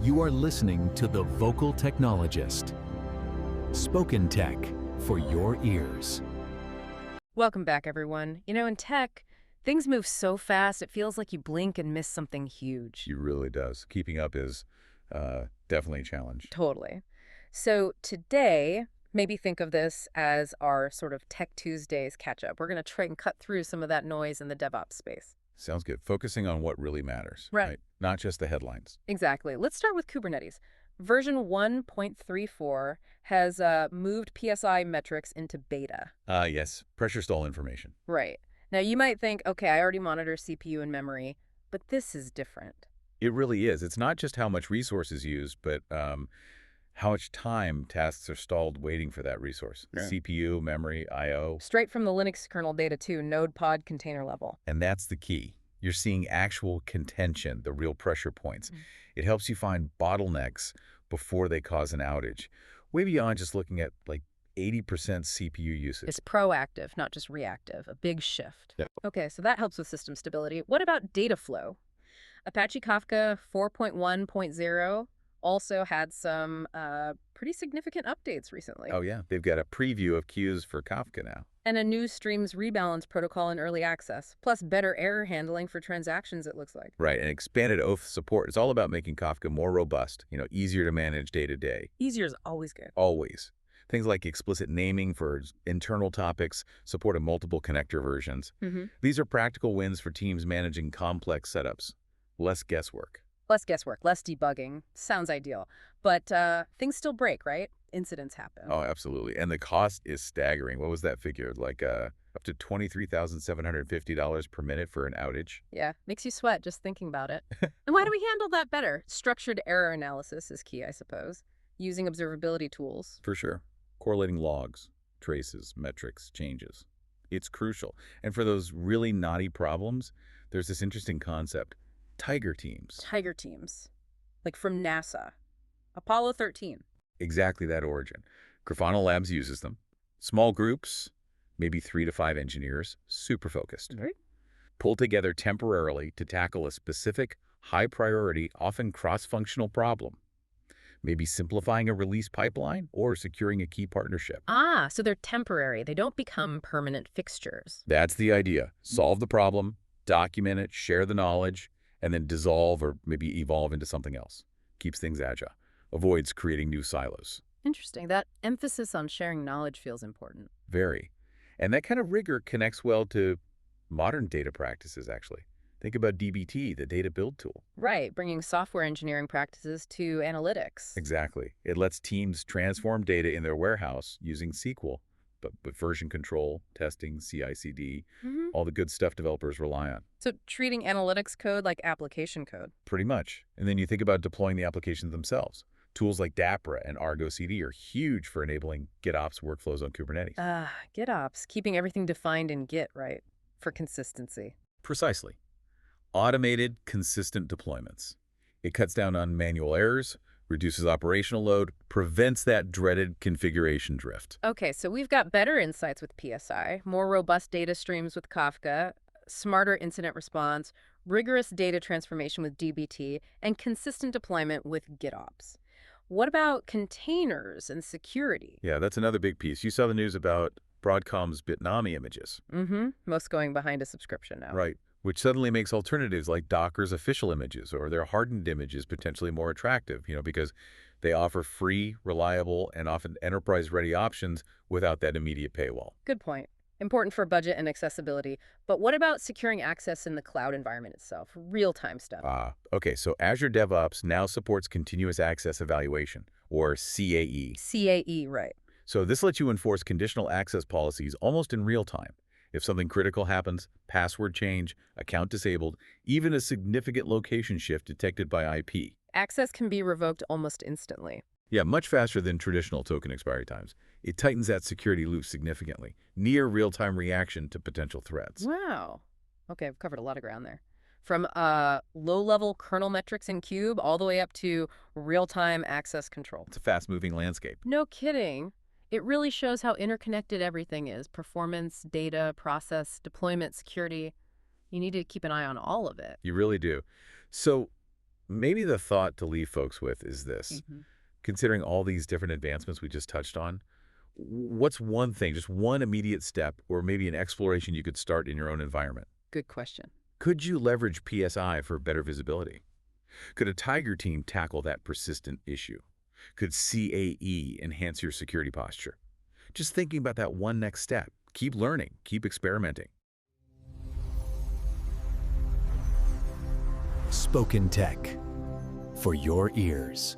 You are listening to The Vocal Technologist. Spoken tech for your ears. Welcome back, everyone. You know, in tech, things move so fast, it feels like you blink and miss something huge. It really does. Keeping up is definitely a challenge. Totally. So today, maybe think of this as our sort of Tech Tuesdays catch-up. We're going to try and cut through some of that noise in the DevOps space. Sounds good. Focusing on what really matters, Right. Not just the headlines. Exactly. Let's start with Kubernetes. Version 1.34 has moved PSI metrics into beta. Yes. Pressure stall information. Right. Now, you might think, okay, I already monitor CPU and memory, but this is different. It really is. It's not just how much resource is used, but how much time tasks are stalled waiting for that resource. Yeah. CPU, memory, I/O. Straight from the Linux kernel data too, node pod container level. And that's the key. You're seeing actual contention, the real pressure points. It helps you find bottlenecks before they cause an outage, way beyond just looking at like 80% CPU usage. It's proactive, not just reactive, a big shift. Yep. Okay, so that helps with system stability. What about data flow? Apache Kafka 4.1.0 also had some pretty significant updates recently. Oh, yeah. They've got a preview of queues for Kafka now. And a new Streams Rebalance Protocol in early access, plus better error handling for transactions, it looks like. Right, and expanded OAuth support. It's all about making Kafka more robust, easier to manage day to day. Easier is always good. Always. Things like explicit naming for internal topics, support of multiple connector versions. These are practical wins for teams managing complex setups. Less guesswork. Less guesswork, less debugging. Sounds ideal. But things still break, right? Incidents happen. Oh, absolutely. And the cost is staggering. What was that figure? Like up to $23,750 per minute for an outage? Yeah, makes you sweat just thinking about it. And why do we handle that better? Structured error analysis is key, I suppose. Using observability tools. For sure. Correlating logs, traces, metrics, changes. It's crucial. And for those really knotty problems, there's this interesting concept. Tiger teams. Tiger teams. Like from NASA. Apollo 13. Exactly that origin. Grafana Labs uses them. Small groups, maybe 3 to 5 engineers, super focused. Right. Pull together temporarily to tackle a specific, high-priority, often cross-functional problem. Maybe simplifying a release pipeline or securing a key partnership. Ah, so they're temporary. They don't become permanent fixtures. That's the idea. Solve the problem, document it, share the knowledge, and then dissolve or maybe evolve into something else. Keeps things agile. Avoids creating new silos. Interesting. That emphasis on sharing knowledge feels important. Very. And that kind of rigor connects well to modern data practices, actually. Think about DBT, the data build tool. Right, bringing software engineering practices to analytics. Exactly. It lets teams transform data in their warehouse using SQL, but version control, testing, CI/CD, all the good stuff developers rely on. So treating analytics code like application code. Pretty much. And then you think about deploying the applications themselves. Tools like Dapra and Argo CD are huge for enabling GitOps workflows on Kubernetes. GitOps, keeping everything defined in Git, right? For consistency. Precisely. Automated, consistent deployments. It cuts down on manual errors, reduces operational load, prevents that dreaded configuration drift. Okay, so we've got better insights with PSI, more robust data streams with Kafka, smarter incident response, rigorous data transformation with DBT, and consistent deployment with GitOps. What about containers and security? Yeah, that's another big piece. You saw the news about Broadcom's Bitnami images. Most going behind a subscription now. Right, which suddenly makes alternatives like Docker's official images or their hardened images potentially more attractive, because they offer free, reliable, and often enterprise-ready options without that immediate paywall. Good point. Important for budget and accessibility. But what about securing access in the cloud environment itself? Real-time stuff. Okay, so Azure DevOps now supports Continuous Access Evaluation, or CAE. CAE, right. So this lets you enforce conditional access policies almost in real time. If something critical happens, password change, account disabled, even a significant location shift detected by IP. Access can be revoked almost instantly. Yeah, much faster than traditional token expiry times. It tightens that security loop significantly, near real-time reaction to potential threats. Wow. Okay, I've covered a lot of ground there. From low-level kernel metrics in Cube all the way up to real-time access control. It's a fast-moving landscape. No kidding. It really shows how interconnected everything is. Performance, data, process, deployment, security. You need to keep an eye on all of it. You really do. So Maybe the thought to leave folks with is this. Considering all these different advancements we just touched on, what's one thing, just one immediate step, or maybe an exploration you could start in your own environment? Good question. Could you leverage PSI for better visibility? Could a Tiger team tackle that persistent issue? Could CAE enhance your security posture? Just thinking about that one next step. Keep learning, keep experimenting. Spoken Tech for your ears.